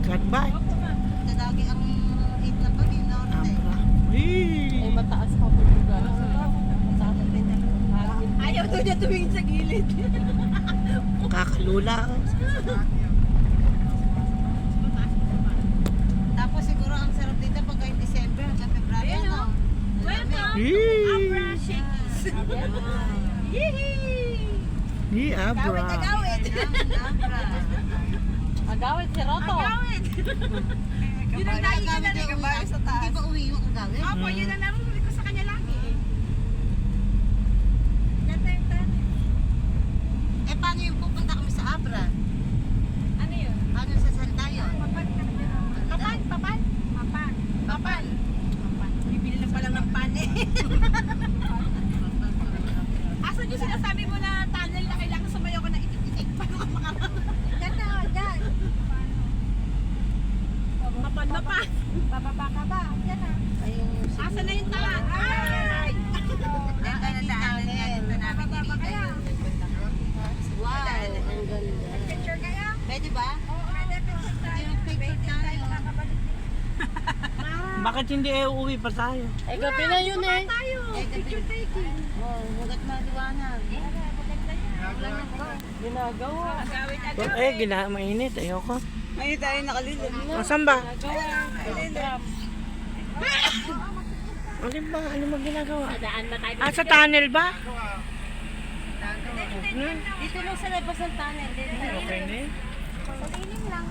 Kadbay. Lagi ang hit na pag inorte. Ay, mataas pa po lugar. Ayaw doon niya tumingin sa gilid. Kakalula. Tapos siguro ang sarap dito pagka yung December hanggang February. Ano? Welcome! Yee! Yee, abra. Agawid. Agawid si Roto. Agawid. Yun ang lagi ka na uwi. Hindi ba uwi yung agawid? Opo, yun ang narurinig ko sa kanya lagi eh. Eh paano yung pupunta kami sa Abra? Ano yun? Paano sa salta yun? Papan. Bibili lang pala ng pan eh. Asan yung sinasabi mo na tunnel na kailangan sumayaw ka na itik-itik? Paano ka makarating? Dyan. Papan na pa. Bababa ka ba? Dyan na. Asan na yung talan? Ay! Dito na daanan. Bababa kaya? Wow, ang ganda. Picture kaya? Pwede ba? Oo, pwede Picture tayo. Bakit hindi uuwi pa tayo? Eh, gabi na yun eh. Picture taking. Oh, hugat maliwanag. Ginagawa. Mainit. Ayoko. Ay, tayo nakalilim. Asan ba? Ginagawa. Alin ba? Ano mo ginagawa? Daan ba tayo? Ah, sa tunnel ba? Dito lang sa labas ng tunnel. Okay na eh. Sa lilim lang.